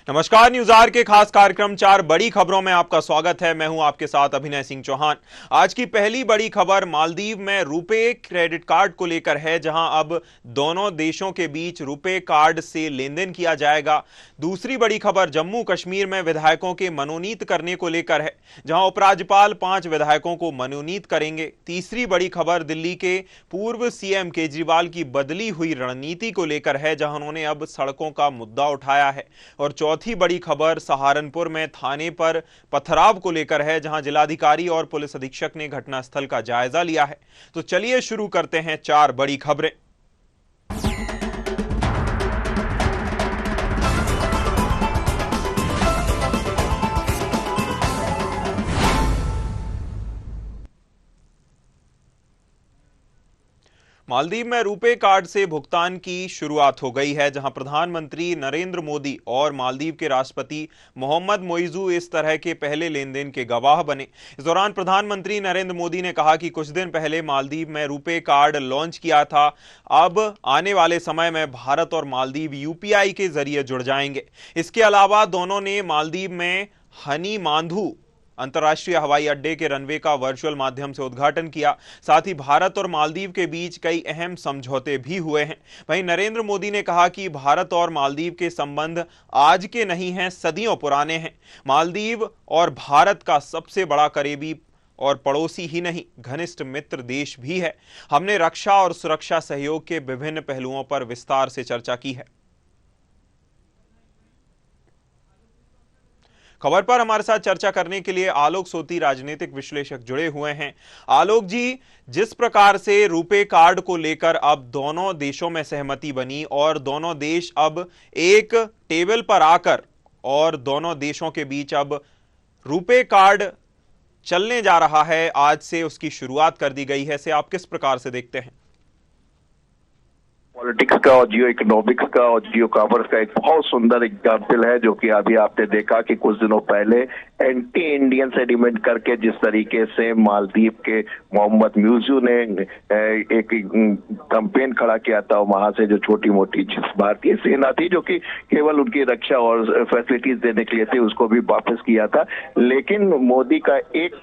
नमस्कार। News our के खास कार्यक्रम 4 बड़ी खबरों में आपका स्वागत है। मैं हूं आपके साथ अभिनय सिंह चौहान। आज की पहली बड़ी खबर मालदीव में रुपे क्रेडिट कार्ड को लेकर है, जहां अब दोनों देशों के बीच रुपे कार्ड से लेन देन किया जाएगा। दूसरी बड़ी खबर जम्मू कश्मीर में विधायकों के मनोनीत करने को लेकर है, जहां उपराज्यपाल 5 विधायकों को मनोनीत करेंगे। तीसरी बड़ी खबर दिल्ली के पूर्व सीएम केजरीवाल की बदली हुई रणनीति को लेकर है, जहां उन्होंने अब सड़कों का मुद्दा उठाया है। और चौथी बड़ी खबर सहारनपुर में थाने पर पथराव को लेकर है, जहां जिलाधिकारी और पुलिस अधीक्षक ने घटनास्थल का जायजा लिया है। तो चलिए शुरू करते हैं 4 बड़ी खबरें। मालदीव में रुपे कार्ड से भुगतान की शुरुआत हो गई है, जहां प्रधानमंत्री नरेंद्र मोदी और मालदीव के राष्ट्रपति मोहम्मद मोइजू इस तरह के पहले लेन देन के गवाह बने। इस दौरान प्रधानमंत्री नरेंद्र मोदी ने कहा कि कुछ दिन पहले मालदीव में रुपे कार्ड लॉन्च किया था। अब आने वाले समय में भारत और मालदीव यूपीआई के जरिए जुड़ जाएंगे। इसके अलावा दोनों ने मालदीव में हनी मांधू अंतर्राष्ट्रीय हवाई अड्डे के रनवे का वर्चुअल माध्यम से उद्घाटन किया। साथ ही भारत और मालदीव के बीच कई अहम समझौते भी हुए हैं। वहीं नरेंद्र मोदी ने कहा कि भारत और मालदीव के संबंध आज के नहीं हैं, सदियों पुराने हैं। मालदीव और भारत का सबसे बड़ा करीबी और पड़ोसी ही नहीं, घनिष्ठ मित्र देश भी है। हमने रक्षा और सुरक्षा सहयोग के विभिन्न पहलुओं पर विस्तार से चर्चा की है। खबर पर हमारे साथ चर्चा करने के लिए आलोक सोती राजनीतिक विश्लेषक जुड़े हुए हैं। आलोक जी, जिस प्रकार से रुपे कार्ड को लेकर अब दोनों देशों में सहमति बनी और दोनों देश अब एक टेबल पर आकर और दोनों देशों के बीच अब रुपे कार्ड चलने जा रहा है, आज से उसकी शुरुआत कर दी गई है, इसे आप किस प्रकार से देखते हैं? पॉलिटिक्स का और जियो इकोनॉमिक्स का और जियो कॉमर्स का एक बहुत सुंदर एग्जाम्पल है, जो कि अभी आपने देखा कि कुछ दिनों पहले एंटी इंडियन सेंटिमेंट करके जिस तरीके से मालदीव के मोहम्मद म्यूजू ने एक कैंपेन खड़ा किया था, वहां से जो छोटी मोटी भारतीय सेना थी जो कि केवल उनकी रक्षा और फैसिलिटीज देने के लिए थी, उसको भी वापस किया था। लेकिन मोदी का एक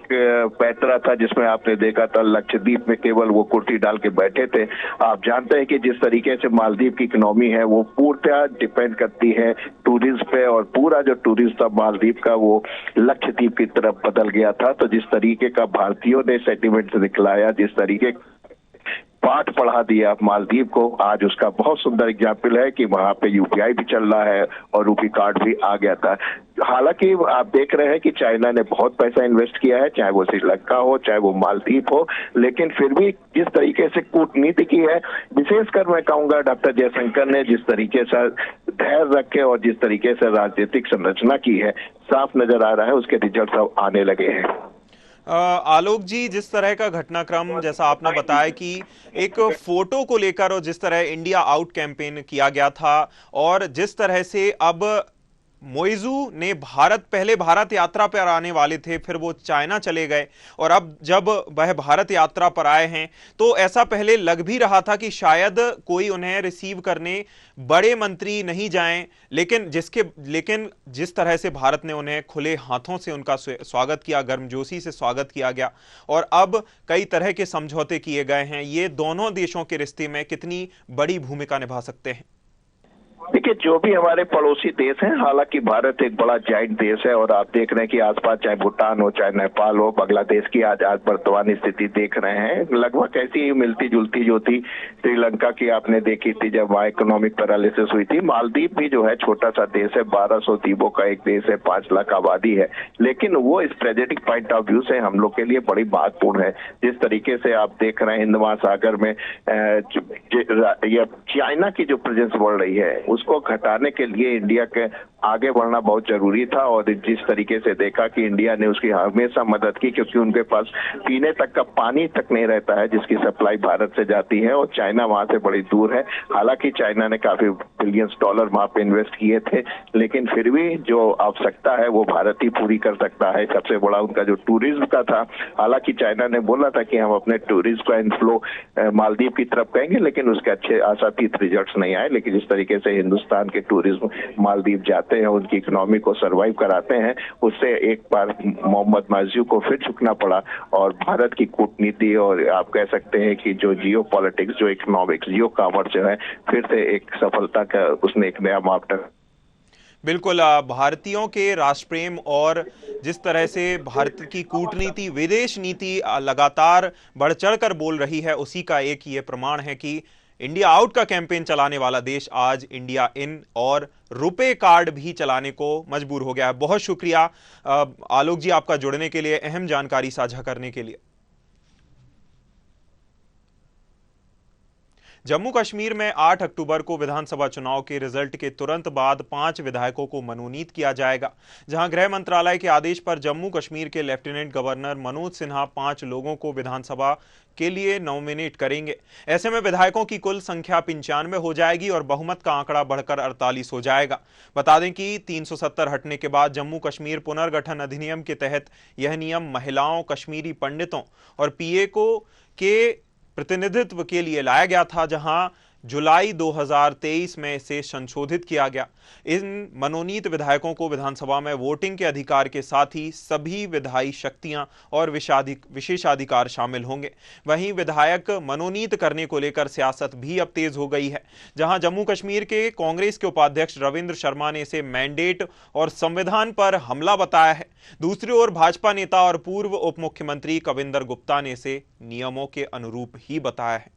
पैतरा था जिसमें आपने देखा था लक्षद्वीप में केवल वो कुर्सी डाल के बैठे थे। आप जानते हैं कि जिस तरीके से मालदीव की इकोनॉमी है वो पूर्णतः डिपेंड करती है टूरिज्म पे, और पूरा जो टूरिज्म था मालदीव का वो लक्षद्वीप की तरफ बदल गया था। तो जिस तरीके का भारतीयों ने सेंटिमेंट दिखलाया, जिस तरीके पाठ पढ़ा दिया मालदीव को, आज उसका बहुत सुंदर एग्जाम्पल है कि वहां पे यूपीआई भी चल रहा है और रुपी कार्ड भी आ गया था। हालांकि आप देख रहे हैं कि चाइना ने बहुत पैसा इन्वेस्ट किया है, चाहे वो श्रीलंका हो चाहे वो मालदीव हो, लेकिन फिर भी जिस तरीके से कूटनीति की है, विशेषकर मैं कहूंगा डॉक्टर जयशंकर ने जिस तरीके से धैर्य रखे और जिस तरीके से राजनीतिक संरचना की है, साफ नजर आ रहा है उसके रिजल्ट अब आने लगे हैं। आलोक जी, जिस तरह का घटनाक्रम जैसा आपने बताया कि एक फोटो को लेकर और जिस तरह इंडिया आउट कैंपेन किया गया था और जिस तरह से अब मोइजू ने पहले भारत यात्रा पर आने वाले थे, फिर वो चाइना चले गए और अब जब वह भारत यात्रा पर आए हैं तो ऐसा पहले लग भी रहा था कि शायद कोई उन्हें रिसीव करने बड़े मंत्री नहीं जाएं, लेकिन जिस तरह से भारत ने उन्हें खुले हाथों से उनका स्वागत किया, गर्मजोशी से स्वागत किया गया और अब कई तरह के समझौते किए गए हैं, ये दोनों देशों के रिश्ते में कितनी बड़ी भूमिका निभा सकते हैं? देखिए, जो भी हमारे पड़ोसी देश हैं, हालांकि भारत एक बड़ा जाइंट देश है और आप देख रहे हैं कि आसपास चाहे भूटान हो चाहे नेपाल हो, बांग्लादेश की आज वर्तमान स्थिति देख रहे हैं, लगभग ऐसी ही मिलती जुलती जो थी श्रीलंका की आपने देखी थी जब वहाँ इकोनॉमिक पैरालिसिस हुई थी। मालदीव भी जो है छोटा सा देश है, 1200 द्वीपों का एक देश है, 5 लाख आबादी है, लेकिन वो स्ट्रेटेजिक पॉइंट ऑफ व्यू से हम लोग के लिए बड़ी महत्वपूर्ण है। जिस तरीके से आप देख रहे हैं हिंद महासागर में चाइना की जो प्रेजेंस बढ़ रही है उसको घटाने के लिए इंडिया के आगे बढ़ना बहुत जरूरी था, और जिस तरीके से देखा कि इंडिया ने उसकी हमेशा मदद की, क्योंकि उनके पास पीने तक का पानी तक नहीं रहता है जिसकी सप्लाई भारत से जाती है और चाइना वहां से बड़ी दूर है। हालांकि चाइना ने काफी बिलियंस डॉलर वहां पे इन्वेस्ट किए थे, लेकिन फिर भी जो आवश्यकता है वो भारत ही पूरी कर सकता है। सबसे बड़ा उनका जो टूरिज्म का था, हालांकि चाइना ने बोला था कि हम अपने टूरिस्ट का इनफ्लो मालदीव की तरफ कहेंगे, लेकिन उसके अच्छे आशातीत रिजल्ट नहीं आए। लेकिन जिस तरीके से हिंदुस्तान के टूरिज्म मालदीव जाते करते हैं, उनकी इकोनॉमी को सर्वाइव कराते हैं, उससे एक बार मोहम्मद मोइज़ू को फिर झुकना पड़ा और भारत की कूटनीति और आप कह सकते हैं कि जो जियो पॉलिटिक्स, जो इकोनॉमिक्स, जियो कॉमर्स जो है, फिर से एक सफलता का उसने एक नया मापदंड। बिल्कुल, भारतीयों के राष्ट्र प्रेम और जिस तरह से भारत की कूटनीति, विदेश नीति लगातार बढ़ चढ़कर बोल रही है, उसी का एक ये प्रमाण है कि इंडिया आउट का कैंपेन चलाने वाला देश आज इंडिया इन और रुपे कार्ड भी चलाने को मजबूर हो गया है। बहुत शुक्रिया आलोक जी आपका जुड़ने के लिए, अहम जानकारी साझा करने के लिए। जम्मू कश्मीर में 8 अक्टूबर को विधानसभा चुनाव के रिजल्ट के तुरंत बाद 5 विधायकों को मनोनीत किया जाएगा, जहां गृह मंत्रालय के आदेश पर जम्मू कश्मीर के लेफ्टिनेंट गवर्नर मनोज सिन्हा 5 लोगों को विधानसभा के लिए नॉमिनेट करेंगे। ऐसे में विधायकों की कुल संख्या 95 हो जाएगी और बहुमत का आंकड़ा बढ़कर 48 हो जाएगा। बता दें कि 370 हटने के बाद जम्मू कश्मीर पुनर्गठन अधिनियम के तहत यह नियम महिलाओं, कश्मीरी पंडितों और पीएको के प्रतिनिधित्व के लिए लाया गया था, जहां जुलाई 2023 में इसे संशोधित किया गया। इन मनोनीत विधायकों को विधानसभा में वोटिंग के अधिकार के साथ ही सभी विधायी शक्तियां और विशेषाधिकार शामिल होंगे। वहीं विधायक मनोनीत करने को लेकर सियासत भी अब तेज हो गई है, जहां जम्मू कश्मीर के कांग्रेस के उपाध्यक्ष रविंद्र शर्मा ने इसे मैंडेट और संविधान पर हमला बताया है। दूसरी ओर भाजपा नेता और पूर्व उप मुख्यमंत्री कविंदर गुप्ता ने इसे नियमों के अनुरूप ही बताया है।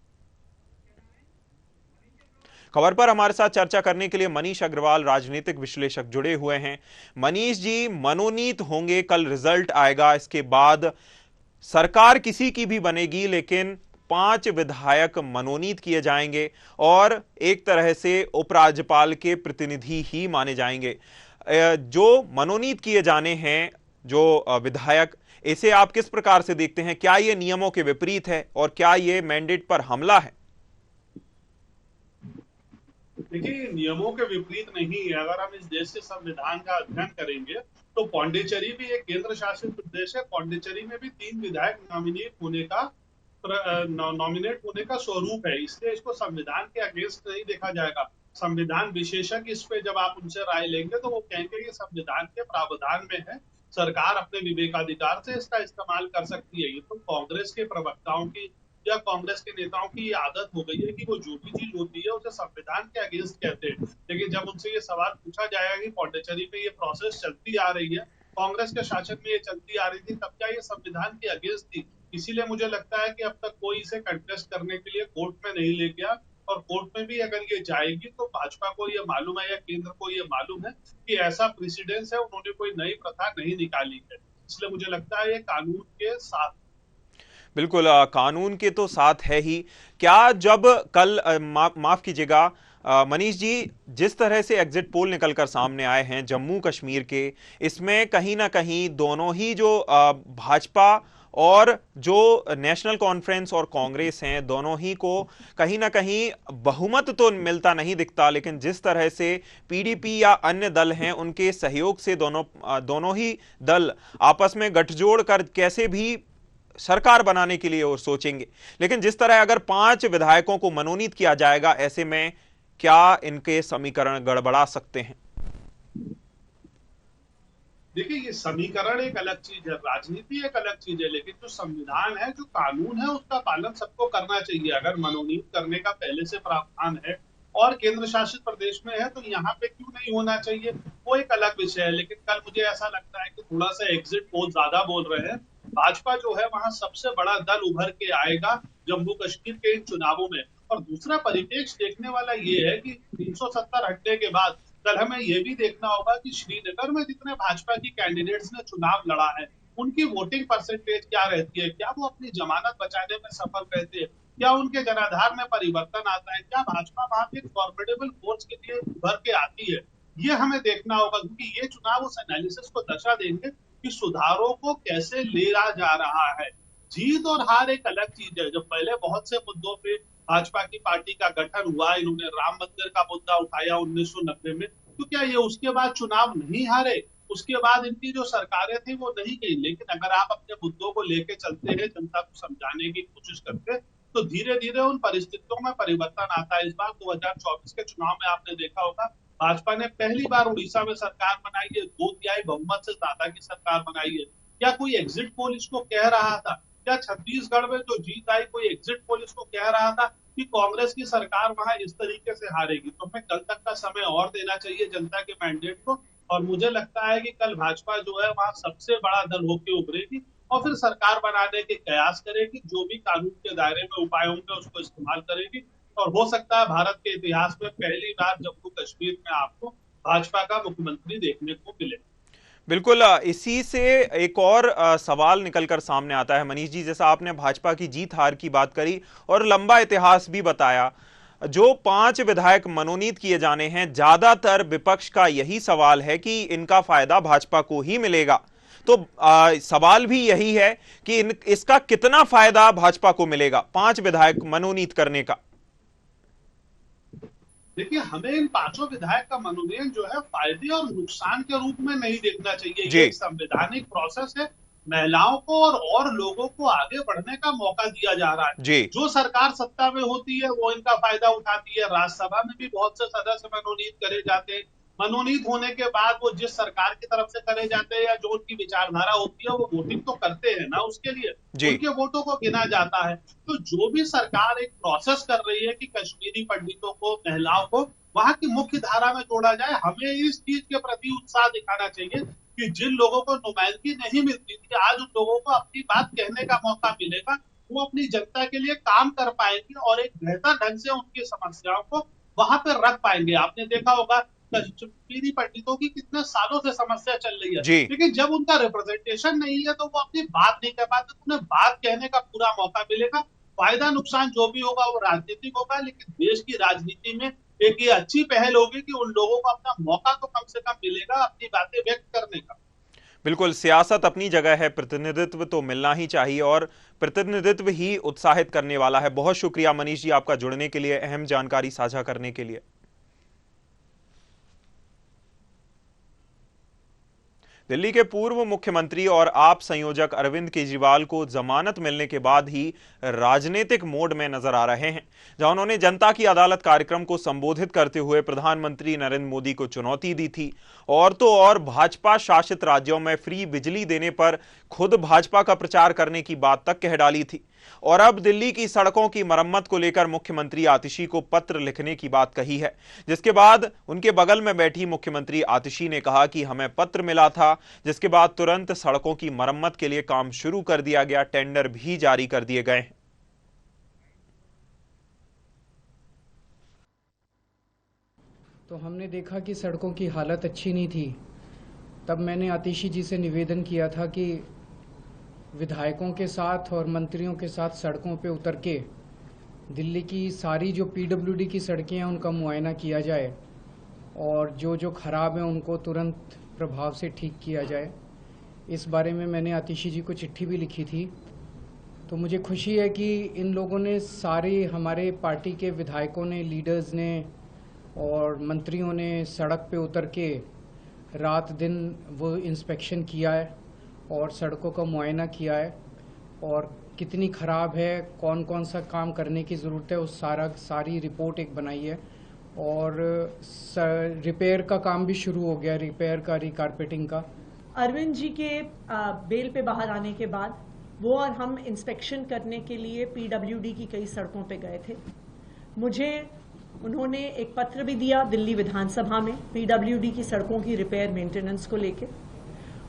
खबर पर हमारे साथ चर्चा करने के लिए मनीष अग्रवाल, राजनीतिक विश्लेषक, जुड़े हुए हैं। मनीष जी, मनोनीत होंगे, कल रिजल्ट आएगा, इसके बाद सरकार किसी की भी बनेगी, लेकिन 5 विधायक मनोनीत किए जाएंगे और एक तरह से उपराज्यपाल के प्रतिनिधि ही माने जाएंगे। जो मनोनीत किए जाने हैं जो विधायक, इसे आप किस प्रकार से देखते हैं? क्या यह नियमों के विपरीत है और क्या यह मैंडेट पर हमला है? देखिए, नियमों के विपरीत नहीं है। अगर हम इस देश के संविधान का अध्ययन करेंगे तो पौंडीचेरी भी एक केंद्र शासित प्रदेश है। पौंडीचेरी में भी 3 विधायक नॉमिनेट होने का स्वरूप है, इसलिए इसको संविधान के अगेंस्ट नहीं देखा जाएगा। संविधान विशेषज्ञ इस पे जब आप उनसे राय लेंगे तो वो कहेंगे ये संविधान के प्रावधान में है, सरकार अपने विवेकाधिकार से इसका इस्तेमाल कर सकती है। ये तो कांग्रेस के प्रवक्ताओं की या कांग्रेस के नेताओं की ये आदत हो गई है कि वो जो भी चीज होती है उसे संविधान के अगेंस्ट कहते हैं। लेकिन जब उनसे ये सवाल पूछा जाएगा कि पौंडीचेरी में ये प्रोसेस चलती आ रही है, कांग्रेस के शासन में ये चलती आ रही थी, तब क्या ये संविधान के अगेंस्ट थी? इसीलिए मुझे लगता है कि अब तक कोई इसे कंटेस्ट करने के लिए कोर्ट में नहीं ले गया, और कोर्ट में भी अगर ये जाएगी तो भाजपा को ये मालूम है या केंद्र को ये मालूम है कि ऐसा प्रेसिडेंस है, उन्होंने कोई नई प्रथा नहीं निकाली है। इसलिए मुझे लगता है ये कानून के साथ। बिल्कुल, कानून के तो साथ है ही। क्या जब कल माफ कीजिएगा मनीष जी, जिस तरह से एग्जिट पोल निकलकर सामने आए हैं जम्मू कश्मीर के, इसमें कहीं ना कहीं दोनों ही जो भाजपा और जो नेशनल कॉन्फ्रेंस और कांग्रेस हैं, दोनों ही को कहीं ना कहीं बहुमत तो मिलता नहीं दिखता, लेकिन जिस तरह से पीडीपी या अन्य दल हैं, उनके सहयोग से दोनों ही दल आपस में गठजोड़ कर कैसे भी सरकार बनाने के लिए और सोचेंगे। लेकिन जिस तरह अगर 5 विधायकों को मनोनीत किया जाएगा, ऐसे में क्या इनके समीकरण गड़बड़ा सकते हैं? देखिए, ये समीकरण एक अलग चीज है, राजनीति एक अलग चीज है, लेकिन जो संविधान है, जो कानून है, उसका पालन सबको करना चाहिए। अगर मनोनीत करने का पहले से प्रावधान है और केंद्र शासित प्रदेश में है तो यहाँ पे क्यों नहीं होना चाहिए, वो एक अलग विषय है। लेकिन कल मुझे ऐसा लगता है कि थोड़ा सा एग्जिट पोल ज्यादा बोल रहे हैं। भाजपा जो है वहां सबसे बड़ा दल उभर के आएगा जम्मू कश्मीर के इन चुनावों में। और दूसरा परिप्रेक्ष्य देखने वाला ये है कि 370 हटने के बाद कल हमें ये भी देखना होगा कि श्रीनगर में जितने भाजपा की कैंडिडेट्स ने चुनाव लड़ा है, उनकी वोटिंग परसेंटेज क्या रहती है, क्या वो अपनी जमानत बचाने में सफल रहते हैं, क्या उनके जनाधार में परिवर्तन आता है, क्या भाजपा वहां पे फॉर्मिडेबल फोर्स के लिए उभर के आती है। ये हमें देखना होगा, क्योंकि ये चुनाव उस एनालिसिस को दर्शा देंगे कि सुधारों को कैसे लिया जा रहा है। जीत और हार एक अलग चीज है। जब पहले बहुत से मुद्दों पे भाजपा की पार्टी का गठन हुआ, इन्होंने राम मंदिर का मुद्दा उठाया 1990 में, तो क्या ये उसके बाद चुनाव नहीं हारे? उसके बाद इनकी जो सरकारें थी वो नहीं गई। लेकिन अगर आप अपने मुद्दों को लेके चलते हैं, जनता को समझाने की कोशिश करते हैं, तो धीरे धीरे उन परिस्थितियों में परिवर्तन आता है। इस बार 2024 के चुनाव में आपने देखा होगा भाजपा ने पहली बार उड़ीसा में सरकार बनाई है, 2/3 बहुमत से ज्यादा की सरकार बनाई है। क्या कोई एग्जिट पोल इसको कह रहा था? क्या छत्तीसगढ़ में जो जीत आई कोई एग्जिट पोल इसको कह रहा था कि कांग्रेस की सरकार वहां इस तरीके से हारेगी? तो हमें कल तक का समय और देना चाहिए जनता के मैंडेट को, और मुझे लगता है कि कल भाजपा जो है वहां सबसे बड़ा दल होकर उभरेगी और फिर सरकार बनाने के कयास करेगी, जो भी कानून के दायरे में उपाय होंगे उसको इस्तेमाल करेगी, और हो सकता है भारत के इतिहास में पहली बार जम्मू कश्मीर में आपको भाजपा का मुख्यमंत्री देखने को मिले। बिल्कुल, इसी से एक और सवाल निकलकर सामने आता है मनीष जी, जैसा आपने भाजपा की जीत हार की बात करी और लंबा इतिहास भी बताया, जो 5 विधायक मनोनीत किए जाने हैं, ज्यादातर विपक्ष का यही सवाल है कि इनका फायदा भाजपा को ही मिलेगा। तो सवाल भी यही है कि इसका कितना फायदा भाजपा को मिलेगा 5 विधायक मनोनीत करने का? देखिए, हमें इन 5 विधायक का मनोनयन जो है फायदे और नुकसान के रूप में नहीं देखना चाहिए। ये एक संवैधानिक प्रोसेस है, महिलाओं को और लोगों को आगे बढ़ने का मौका दिया जा रहा है। जो सरकार सत्ता में होती है वो इनका फायदा उठाती है। राज्यसभा में भी बहुत से सदस्य मनोनीत करे जाते हैं। मनोनीत होने के बाद वो जिस सरकार की तरफ से करे जाते हैं या जो उनकी विचारधारा होती है वो वोटिंग तो करते हैं ना, उसके लिए उनके वोटों को गिना जाता है। तो जो भी सरकार एक प्रोसेस कर रही है कि कश्मीरी पंडितों को, महिलाओं को वहां की मुख्य धारा में जोड़ा जाए, हमें इस चीज के प्रति उत्साह दिखाना चाहिए कि जिन लोगों को नुमाइंदगी नहीं मिलती थी, आज उन लोगों को अपनी बात कहने का मौका मिलेगा। वो अपनी जनता के लिए काम कर पाएंगे और एक बेहतर ढंग से उनकी समस्याओं को वहां पर रख पाएंगे। आपने देखा होगा कश्मीरी पंडितों की कितने सालों से समस्या चल रही है, लेकिन जब उनका रिप्रेजेंटेशन नहीं है तो वो अपनी बात नहीं कर पाते, तो उन्हें बात कहने का पूरा मौका मिलेगा। फायदा नुकसान जो भी होगा वो राजनीतिक होगा, लेकिन देश की राजनीति में एक ये अच्छी पहल होगी कि उन लोगों को अपना मौका तो कम से कम मिलेगा अपनी बातें व्यक्त करने का। बिल्कुल, सियासत अपनी जगह है, प्रतिनिधित्व तो मिलना ही चाहिए और प्रतिनिधित्व ही उत्साहित करने वाला है। बहुत शुक्रिया मनीष जी आपका जुड़ने के लिए, अहम जानकारी साझा करने के लिए। दिल्ली के पूर्व मुख्यमंत्री और आप संयोजक अरविंद केजरीवाल को जमानत मिलने के बाद ही राजनीतिक मोड में नजर आ रहे हैं, जहां उन्होंने जनता की अदालत कार्यक्रम को संबोधित करते हुए प्रधानमंत्री नरेंद्र मोदी को चुनौती दी थी और तो और भाजपा शासित राज्यों में फ्री बिजली देने पर खुद भाजपा का प्रचार करने की बात तक कह डाली थी। और अब दिल्ली की सड़कों की मरम्मत को लेकर मुख्यमंत्री आतिशी को पत्र लिखने की बात कही है, जिसके बाद उनके बगल में बैठी मुख्यमंत्री आतिशी ने कहा कि हमें पत्र मिला था, जिसके बाद तुरंत सड़कों की मरम्मत के लिए काम शुरू कर दिया गया, टेंडर भी जारी कर दिए गए हैं। तो हमने देखा कि सड़कों की हालत अच्छी नहीं थी। तब मैंने आतिशी जी से निवेदन किया था कि विधायकों के साथ और मंत्रियों के साथ सड़कों पे उतर के दिल्ली की सारी जो पीडब्ल्यूडी की सड़कें हैं उनका मुआयना किया जाए और जो जो खराब हैं उनको तुरंत प्रभाव से ठीक किया जाए। इस बारे में मैंने आतिशी जी को चिट्ठी भी लिखी थी। तो मुझे खुशी है कि इन लोगों ने, सारे हमारे पार्टी के विधायकों ने, लीडर्स ने और मंत्रियों ने सड़क पे उतर के रात दिन वो इंस्पेक्शन किया है और सड़कों का मुआयना किया है और कितनी ख़राब है, कौन कौन सा काम करने की ज़रूरत है, उस सारी रिपोर्ट एक बनाई है और रिपेयर का काम भी शुरू हो गया, रिपेयर का, रिकारपेटिंग का। अरविंद जी के बेल पे बाहर आने के बाद वो और हम इंस्पेक्शन करने के लिए पीडब्ल्यूडी की कई सड़कों पे गए थे। मुझे उन्होंने एक पत्र भी दिया दिल्ली विधानसभा में पीडब्ल्यूडी की सड़कों की रिपेयर मेंटेनेंस को लेके।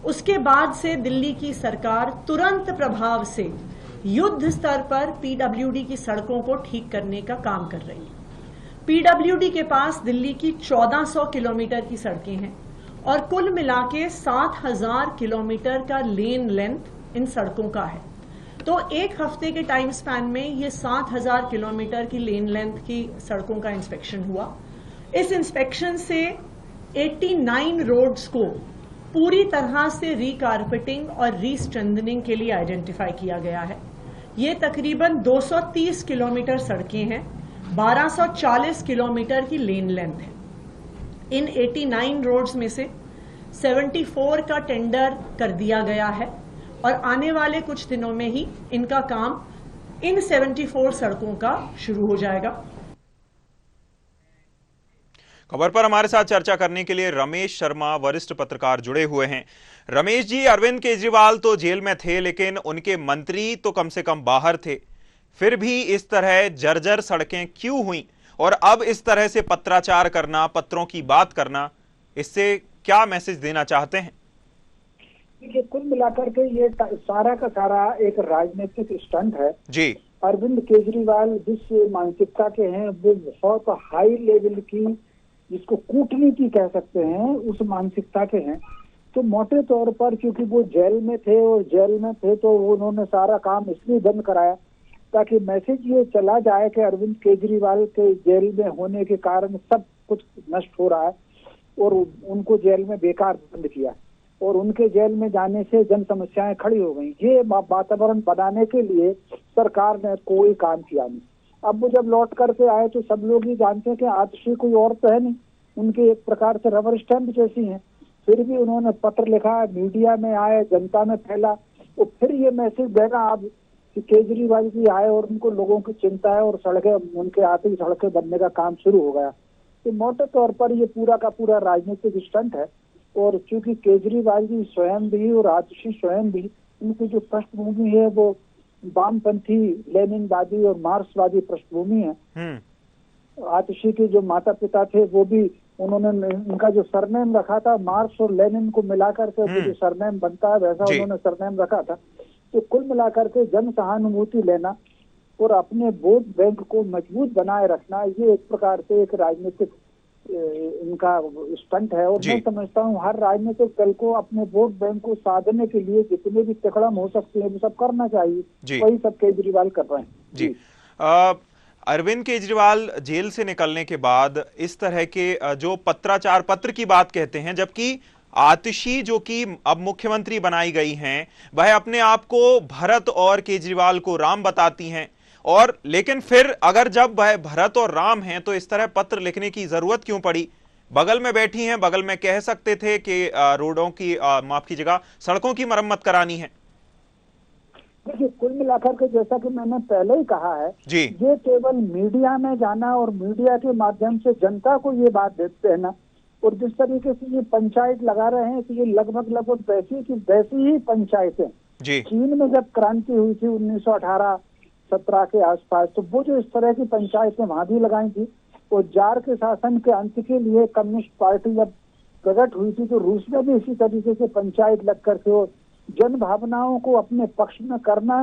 उसके बाद से दिल्ली की सरकार तुरंत प्रभाव से युद्ध स्तर पर पीडब्ल्यूडी की सड़कों को ठीक करने का काम कर रही है। पीडब्ल्यूडी के पास दिल्ली की 1400 किलोमीटर की सड़कें हैं और कुल मिला के 7000 किलोमीटर का लेन लेंथ इन सड़कों का है। तो एक हफ्ते के टाइम स्पैन में ये 7000 किलोमीटर की लेन लेंथ की सड़कों का इंस्पेक्शन हुआ। इस इंस्पेक्शन से 89 रोड्स को पूरी तरह से रिकारपेटिंग और रीस्ट्रेंथनिंग के लिए आइडेंटिफाई किया गया है। ये तकरीबन 230 किलोमीटर सड़कें हैं, 1240 किलोमीटर की लेन लेंथ है। इन 89 रोड्स में से 74 का टेंडर कर दिया गया है और आने वाले कुछ दिनों में ही इनका काम इन 74 सड़कों का शुरू हो जाएगा। खबर पर हमारे साथ चर्चा करने के लिए रमेश शर्मा वरिष्ठ पत्रकार जुड़े हुए हैं। रमेश जी, अरविंद केजरीवाल तो जेल में थे, लेकिन उनके मंत्री तो कम से कम बाहर थे। फिर भी इस तरह जर्जर सड़कें क्यों हुई? और अब इस तरह से पत्राचार करना, पत्रों की बात करना, इससे क्या मैसेज देना चाहते हैं? देखिए, कुल मिलाकर के ये सारा का सारा एक राजनीतिक स्टंट है जी। अरविंद केजरीवाल जिस मानसिकता के हैं वो बहुत हाई लेवल की, जिसको कूटनीति कह सकते हैं, उस मानसिकता के हैं। तो मोटे तौर पर क्योंकि वो जेल में थे और जेल में थे तो उन्होंने सारा काम इसलिए बंद कराया ताकि मैसेज ये चला जाए कि अरविंद केजरीवाल के जेल में होने के कारण सब कुछ नष्ट हो रहा है और उनको जेल में बेकार बंद किया और उनके जेल में जाने से जन समस्याएं खड़ी हो गई। ये वातावरण बनाने के लिए सरकार ने कोई काम किया नहीं। अब वो जब लौट करके आए तो सब लोग ही जानते हैं कि आतिशी कोई और तो है नहीं, उनके एक प्रकार से रबर स्टैंप जैसी हैं। फिर भी उन्होंने पत्र लिखा, मीडिया में आए, जनता में फैला और फिर ये मैसेज देना अब कि केजरीवाल जी आए और उनको लोगों की चिंता है और सड़कें उनके आते ही सड़कें बनने का काम शुरू हो गया। तो मोटे तौर पर ये पूरा का पूरा राजनीतिक स्टंट है। और चूंकि केजरीवाल जी स्वयं भी और आतिशी स्वयं भी, उनकी जो पृष्ठभूमि है वो वामपंथी, लेनिनवादी और मार्क्सवादी पृष्ठभूमि है। आतिशी के जो माता पिता थे वो भी, उन्होंने उनका जो सरनेम रखा था मार्क्स और लेनिन को मिलाकर के जो सरनेम बनता है वैसा उन्होंने सरनेम रखा था। तो कुल मिलाकर के जन सहानुभूति लेना और अपने वोट बैंक को मजबूत बनाए रखना, ये एक प्रकार से एक राजनीतिक इनका स्टंट है। और मैं समझता हूँ हर राजनीतिक दल को अपने वोट बैंक को साधने के लिए जितने भी तिकड़म हो सकते हैं वो सब करना चाहिए। वही सब केजरीवाल कर रहे हैं जी। अरविंद केजरीवाल जेल से निकलने के बाद इस तरह के जो पत्राचार पत्र की बात कहते हैं, जबकि आतिशी जो कि अब मुख्यमंत्री बनाई गई हैं, वह अपने आप को भरत और केजरीवाल को राम बताती हैं। और लेकिन फिर अगर जब वह भरत और राम हैं तो इस तरह पत्र लिखने की जरूरत क्यों पड़ी? बगल में बैठी हैं, बगल में कह सकते थे कि रोडों की माफ कीजिएगा, सड़कों की मरम्मत करानी है। देखिए, कुल मिलाकर के जैसा कि मैंने पहले ही कहा है जी, ये केवल मीडिया में जाना और मीडिया के माध्यम से जनता को ये बात देते हैं ना, और जिस तरीके से ये पंचायत लगा रहे हैं तो ये लगभग वैसी ही पंचायतें चीन में जब क्रांति हुई थी 1918-17 के आसपास, तो वो जो इस तरह की पंचायतें वहां भी लगाई थी। और जार के शासन के अंत के लिए कम्युनिस्ट पार्टी जब प्रकट हुई थी तो रूस में भी इसी तरीके से पंचायत लग करके और जन भावनाओं को अपने पक्ष में करना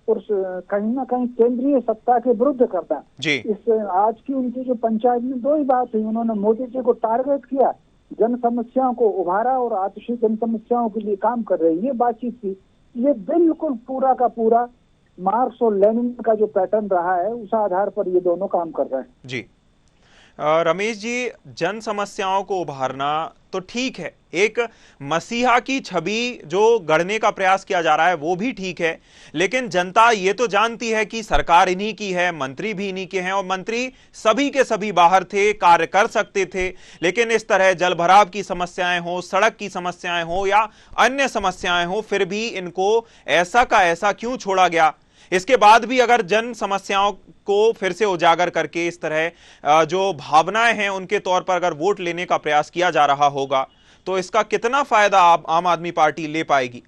और कहीं ना कहीं केंद्रीय सत्ता के विरुद्ध करना। इस आज की उनकी जो पंचायत में दो ही बात हुई, उन्होंने मोदी जी को टारगेट किया, जन समस्याओं को उभारा और आतिशी जन समस्याओं के लिए काम कर रहे हैं, ये बातचीत थी। ये बिल्कुल पूरा का पूरा मार्क्स और लेनिन का जो पैटर्न रहा है उस आधार पर ये दोनों काम कर रहे हैं जी। रमेश जी, जन समस्याओं को उभारना तो ठीक है, एक मसीहा की छवि जो गढ़ने का प्रयास किया जा रहा है वो भी ठीक है, लेकिन जनता ये तो जानती है कि सरकार इन्हीं की है, मंत्री भी इन्हीं के हैं और मंत्री सभी के सभी बाहर थे, कार्य कर सकते थे। लेकिन इस तरह जलभराव की समस्याएं हो, सड़क की समस्याएं हो या अन्य समस्याएं हो, फिर भी इनको ऐसा का ऐसा क्यों छोड़ा गया? इसके बाद भी अगर जन समस्याओं को फिर से उजागर करके इस तरह जो भावनाएं हैं उनके तौर पर अगर वोट लेने का प्रयास किया जा रहा होगा तो इसका कितना फायदा आम आदमी पार्टी ले पाएगी?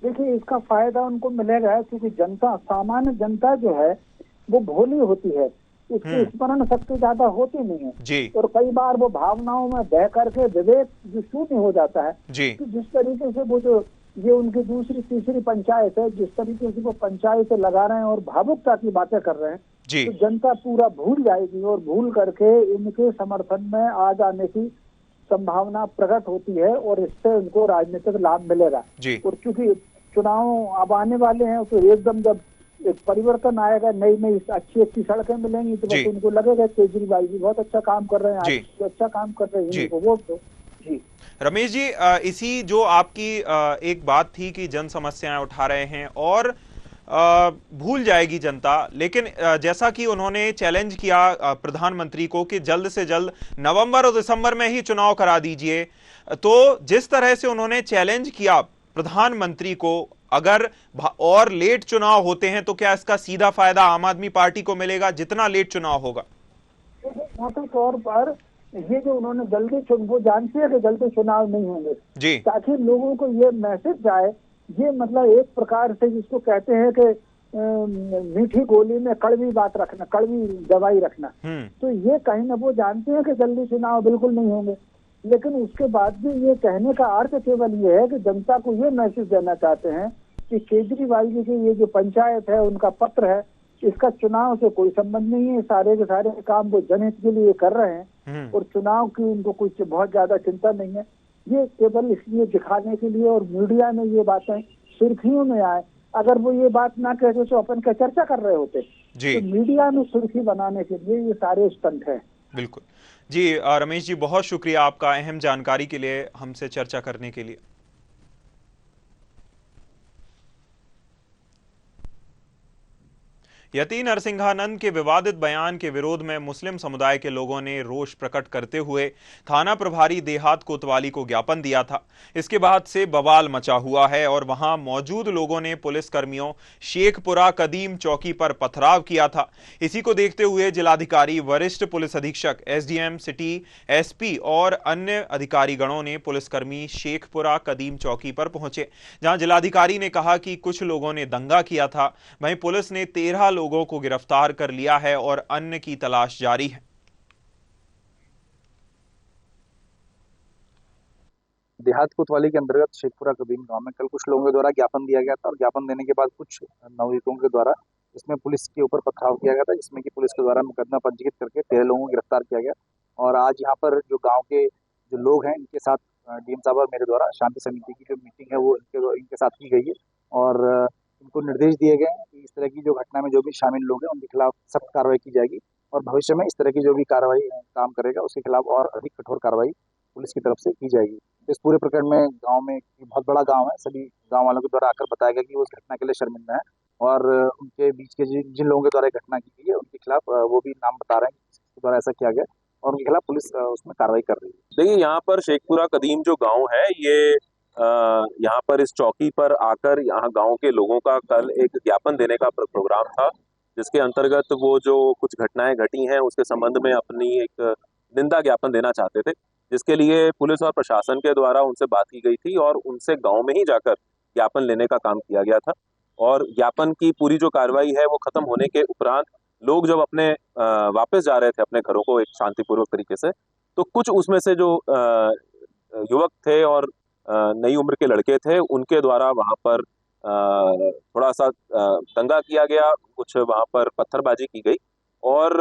देखिए, इसका फायदा उनको मिलेगा क्योंकि जनता, सामान्य जनता जो है वो भोली होती है, उसकी स्मरण शक्ति ज्यादा होती नहीं है जी। और कई बार वो भावनाओं में बह करके विवेक जो शून्य हो जाता है जी। तो जिस तरीके से वो जो ये उनकी दूसरी तीसरी पंचायत है, जिस तरीके से वो पंचायत लगा रहे हैं और भावुकता की बातें कर रहे हैं तो जनता पूरा भूल जाएगी और भूल करके इनके समर्थन में आ जाने की संभावना प्रकट होती है और इससे उनको राजनीतिक लाभ मिलेगा। और क्योंकि चुनाव अब आने वाले हैं तो एकदम जब एक परिवर्तन आएगा, नई अच्छी सड़कें मिलेंगी तो बस उनको लगेगा केजरीवाल जी बहुत अच्छा काम कर रहे हैं, अच्छा काम कर रहे हैं, इनको वोट दो जी। रमेश जी, इसी जो आपकी एक बात थी कि जन समस्याएं उठा रहे हैं और भूल जाएगी जनता, लेकिन जैसा कि उन्होंने चैलेंज किया प्रधानमंत्री को कि जल्द से जल्द नवंबर और दिसंबर में ही चुनाव करा दीजिए, तो जिस तरह से उन्होंने चैलेंज किया प्रधानमंत्री को, अगर और लेट चुनाव होते हैं तो क्या इसका सीधा फायदा आम आदमी पार्टी को मिलेगा जितना लेट चुनाव होगा? मोटे तौर पर ये जो उन्होंने वो जानते हैं कि जल्दी चुनाव नहीं होंगे जी। ताकि लोगों को ये मैसेज जाए, ये मतलब एक प्रकार से जिसको कहते हैं कि मीठी गोली में कड़वी बात रखना, कड़वी दवाई रखना। तो ये कहीं ना वो जानते हैं कि जल्दी चुनाव बिल्कुल नहीं होंगे, लेकिन उसके बाद भी ये कहने का अर्थ केवल ये है कि जनता को ये मैसेज देना चाहते हैं कि केजरीवाल जी की ये जो पंचायत है, उनका पत्र है, इसका चुनाव से कोई संबंध नहीं है, सारे के सारे काम वो जनहित के लिए कर रहे हैं और चुनाव की उनको कुछ बहुत ज्यादा चिंता नहीं है। ये केवल इसलिए दिखाने के लिए और मीडिया में ये बातें सुर्खियों में आए। अगर वो ये बात ना कहते तो अपन क्या चर्चा कर रहे होते जी। तो मीडिया में सुर्खी बनाने के लिए ये सारे स्टंट हैं। बिल्कुल जी। रमेश जी, बहुत शुक्रिया आपका अहम जानकारी के लिए, हमसे चर्चा करने के लिए। यति नरसिंहानंद के विवादित बयान के विरोध में मुस्लिम समुदाय के लोगों ने रोष प्रकट करते हुए थाना प्रभारी देहात कोतवाली को ज्ञापन दिया था। इसके बाद से बवाल मचा हुआ है और वहां मौजूद लोगों ने पुलिस कर्मियों शेखपुरा कदीम चौकी पर पथराव किया था। इसी को देखते हुए जिलाधिकारी, वरिष्ठ पुलिस अधीक्षक, एसडीएम सिटी, एसपी और अन्य अधिकारी गणों ने पुलिसकर्मी शेखपुरा कदीम चौकी पर पहुंचे, जहां जिलाधिकारी ने कहा कि कुछ लोगों ने दंगा किया था। वहीं पुलिस ने 13 लोगों को गिरफ्तार कर लिया है और अन्य की तलाश जारी है। देहात कोतवाली के अंतर्गत शेखपुरा कदीम गांव में कल कुछ लोगों के द्वारा ज्ञापन दिया गया था और ज्ञापन देने के बाद कुछ नवयुवकों के द्वारा इसमें पुलिस के ऊपर पथराव किया गया था, जिसमें कि पुलिस के द्वारा मुकदमा पंजीकृत करके 13 लोगों को गिरफ्तार किया गया। और आज यहाँ पर जो गाँव के जो लोग हैं, इनके साथ डीएम साहब और मेरे द्वारा शांति समिति की जो मीटिंग है वो इनके साथ की गई है और इनको निर्देश दिए गए हैं कि इस तरह की जो घटना में जो भी शामिल लोग हैं उनके खिलाफ सख्त कार्रवाई की जाएगी और भविष्य में इस तरह की जो भी कार्रवाई काम करेगा उसके खिलाफ और अधिक कठोर कार्रवाई पुलिस की तरफ से की जाएगी। इस पूरे प्रकरण में गांव में बहुत बड़ा गांव है, सभी गांव वालों के द्वारा आकर बताया गया कि वो इस घटना के लिए शर्मिंदा है और उनके बीच के जिन लोगों के द्वारा घटना की गई है उनके खिलाफ वो भी नाम बता रहे हैं जिसके द्वारा ऐसा किया गया और उनके खिलाफ पुलिस उसमें कार्रवाई कर रही है। देखिए, यहाँ पर शेखपुरा कदीम जो गाँव है, ये यहाँ पर इस चौकी पर आकर यहाँ गांव के लोगों का कल एक ज्ञापन देने का प्रोग्राम था, जिसके अंतर्गत वो जो कुछ घटनाएं घटी हैं उसके संबंध में अपनी एक निंदा ज्ञापन देना चाहते थे, जिसके लिए पुलिस और प्रशासन के द्वारा उनसे बात की गई थी और उनसे गांव में ही जाकर ज्ञापन लेने का काम किया गया था। और ज्ञापन की पूरी जो कार्रवाई है वो खत्म होने के उपरांत लोग जब अपने वापस जा रहे थे अपने घरों को एक शांतिपूर्वक तरीके से, तो कुछ उसमें से जो युवक थे और नई उम्र के लड़के थे, उनके द्वारा वहां पर थोड़ा सा दंगा किया गया, कुछ वहां पर पत्थरबाजी की गई और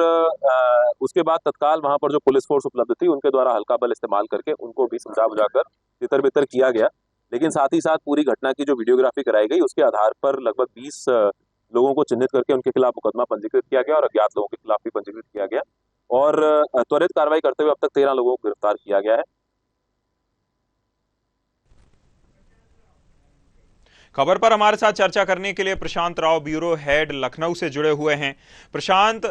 उसके बाद तत्काल वहां पर जो पुलिस फोर्स उपलब्ध थी उनके द्वारा हल्का बल इस्तेमाल करके उनको भी समझा बुझाकर तितर बितर किया गया। लेकिन साथ ही साथ पूरी घटना की जो वीडियोग्राफी कराई गई उसके आधार पर लगभग 20 लोगों को चिन्हित करके उनके खिलाफ मुकदमा पंजीकृत किया गया और अज्ञात लोगों के खिलाफ भी पंजीकृत किया गया और त्वरित कार्रवाई करते हुए अब तक 13 लोगों को गिरफ्तार किया गया है। खबर पर हमारे साथ चर्चा करने के लिए प्रशांत राव, ब्यूरो हेड, लखनऊ से जुड़े हुए हैं। प्रशांत,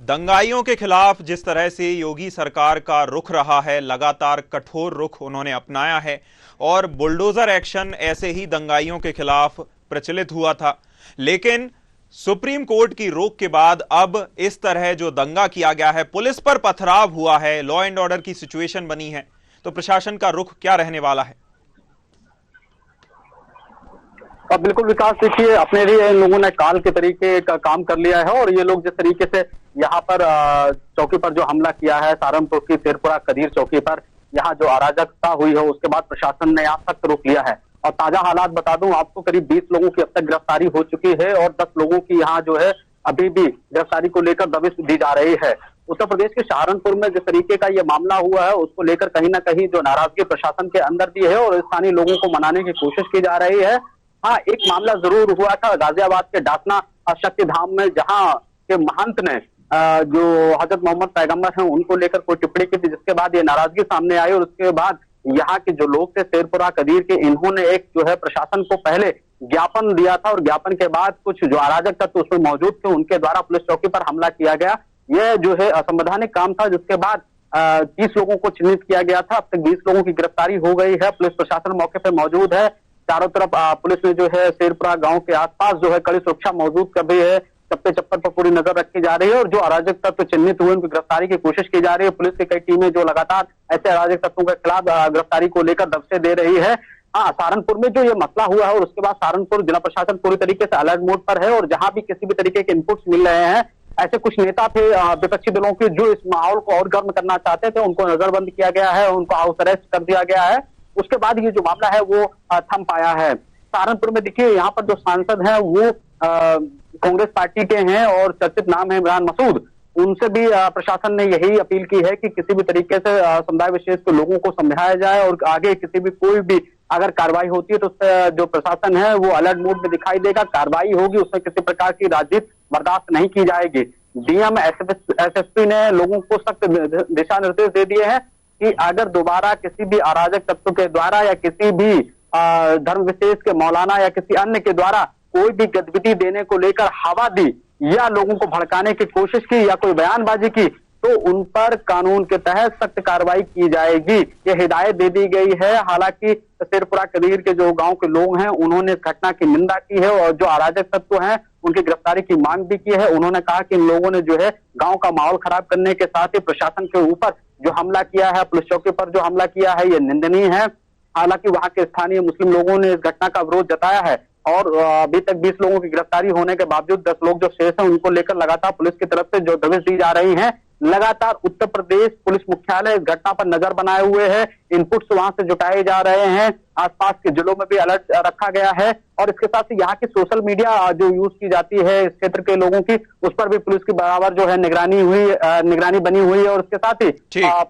दंगाइयों के खिलाफ जिस तरह से योगी सरकार का रुख रहा है, लगातार कठोर रुख उन्होंने अपनाया है और बुलडोजर एक्शन ऐसे ही दंगाइयों के खिलाफ प्रचलित हुआ था, लेकिन सुप्रीम कोर्ट की रोक के बाद अब इस तरह जो दंगा किया गया है, पुलिस पर पथराव हुआ है, लॉ एंड ऑर्डर की सिचुएशन बनी है, तो प्रशासन का रुख क्या रहने वाला है? अब बिल्कुल विकास, देखिए अपने लिए इन लोगों ने काल के तरीके का काम कर लिया है और ये लोग जिस तरीके से यहाँ पर चौकी पर जो हमला किया है, सहारनपुर की शेखपुरा कदीर चौकी पर, यहाँ जो अराजकता हुई है उसके बाद प्रशासन ने यहाँ सख्त रुख लिया है। और ताजा हालात बता दूं आपको, करीब 20 लोगों की अब तक गिरफ्तारी हो चुकी है और 10 लोगों की यहाँ जो है अभी भी गिरफ्तारी को लेकर दबिश दी जा रही है। उत्तर प्रदेश के सहारनपुर में जिस तरीके का ये मामला हुआ है उसको लेकर कहीं ना कहीं जो नाराजगी प्रशासन के अंदर भी है और स्थानीय लोगों को मनाने की कोशिश की जा रही है। हाँ, एक मामला जरूर हुआ था गाजियाबाद के डासना शक्ति धाम में, जहां के महंत ने जो हजरत मोहम्मद पैगंबर हैं उनको लेकर कोई टिप्पणी की थी, जिसके बाद ये नाराजगी सामने आई और उसके बाद यहाँ के जो लोग थे शेखपुरा कदीर के, इन्होंने एक जो है प्रशासन को पहले ज्ञापन दिया था और ज्ञापन के बाद कुछ जो अराजक तत्व उसमें मौजूद थे उनके द्वारा पुलिस चौकी पर हमला किया गया। यह जो है असंवैधानिक काम था, जिसके बाद 30 लोगों को चिन्हित किया गया था। अब तक 20 लोगों की गिरफ्तारी हो गई है। पुलिस प्रशासन मौके पर मौजूद है। चारों तरफ पुलिस ने जो है शेखपुरा गांव के आसपास जो है कड़ी सुरक्षा मौजूद कर दी है। चप्पे चप्पर पर पूरी नजर रखी जा रही है और जो अराजक तत्व चिन्हित हुए उनकी गिरफ्तारी की कोशिश की जा रही है। पुलिस की कई टीमें जो लगातार ऐसे अराजक तत्वों के खिलाफ गिरफ्तारी को लेकर दबसे दे रही है। हाँ, सहारनपुर में जो ये मसला हुआ है और उसके बाद सहारनपुर जिला प्रशासन पूरी तरीके से अलर्ट मोड पर है और जहां भी किसी भी तरीके के इनपुट्स मिल रहे हैं, ऐसे कुछ नेता थे विपक्षी दलों के जो इस माहौल को और गर्म करना चाहते थे, उनको नजरबंद किया गया है, उनको हाउस अरेस्ट कर दिया गया है। उसके बाद ये जो मामला है वो थम पाया है। सहारनपुर में देखिए यहाँ पर जो सांसद हैं वो कांग्रेस पार्टी के हैं और चर्चित नाम है इमरान मसूद। उनसे भी प्रशासन ने यही अपील की है कि किसी भी तरीके से समुदाय विशेष के लोगों को समझाया जाए और आगे किसी भी कोई भी अगर कार्रवाई होती है तो उससे जो प्रशासन है वो अलर्ट मोड में दिखाई देगा। कार्रवाई होगी, उसमें किसी प्रकार की राजनीति बर्दाश्त नहीं की जाएगी। डीएम एसएसपी ने लोगों को सख्त दिशा निर्देश दे दिए हैं कि अगर दोबारा किसी भी अराजक तत्व के द्वारा या किसी भी धर्म विशेष के मौलाना या किसी अन्य के द्वारा कोई भी गतिविधि देने को लेकर हवा दी या लोगों को भड़काने की कोशिश की या कोई बयानबाजी की तो उन पर कानून के तहत सख्त कार्रवाई की जाएगी, ये हिदायत दे दी गई है। हालांकि शेरपुरा कदीर के जो गांव के लोग हैं उन्होंने इस घटना की निंदा की है और जो अराजक तत्व हैं उनकी गिरफ्तारी की मांग भी की है। उन्होंने कहा कि इन लोगों ने जो है गांव का माहौल खराब करने के साथ ही प्रशासन के ऊपर जो हमला किया है, पुलिस चौकी पर जो हमला किया है, ये निंदनीय है। हालांकि वहां के स्थानीय मुस्लिम लोगों ने इस घटना का विरोध जताया है और अभी तक 20 लोगों की गिरफ्तारी होने के बावजूद 10 लोग जो शेष हैं उनको लेकर लगातार पुलिस की तरफ से जो दबिश दी जा रही है। लगातार उत्तर प्रदेश पुलिस मुख्यालय इस घटना पर नजर बनाए हुए है, इनपुट्स वहां से जुटाए जा रहे हैं, आसपास के जिलों में भी अलर्ट रखा गया है और इसके साथ ही यहाँ की सोशल मीडिया जो यूज की जाती है इस क्षेत्र के लोगों की, उस पर भी पुलिस की बराबर जो है निगरानी बनी हुई है और इसके साथ ही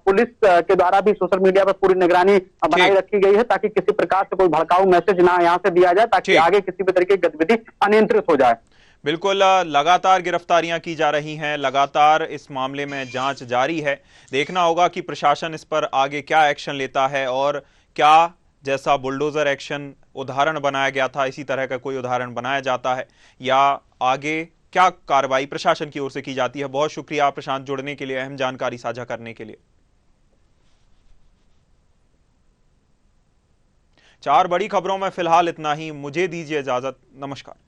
पुलिस के द्वारा भी सोशल मीडिया पर पूरी निगरानी बनाई रखी गई है ताकि किसी प्रकार से कोई भड़काऊ मैसेज ना यहाँ से दिया जाए ताकि आगे किसी भी तरीके की गतिविधि अनियंत्रित हो जाए। बिल्कुल, लगातार गिरफ्तारियां की जा रही हैं, लगातार इस मामले में जांच जारी है। देखना होगा कि प्रशासन इस पर आगे क्या एक्शन लेता है और क्या जैसा बुलडोजर एक्शन उदाहरण बनाया गया था इसी तरह का कोई उदाहरण बनाया जाता है या आगे क्या कार्रवाई प्रशासन की ओर से की जाती है। बहुत शुक्रिया प्रशांत, जुड़ने के लिए, अहम जानकारी साझा करने के लिए। 4 बड़ी खबरों में फिलहाल इतना ही, मुझे दीजिए इजाजत, नमस्कार।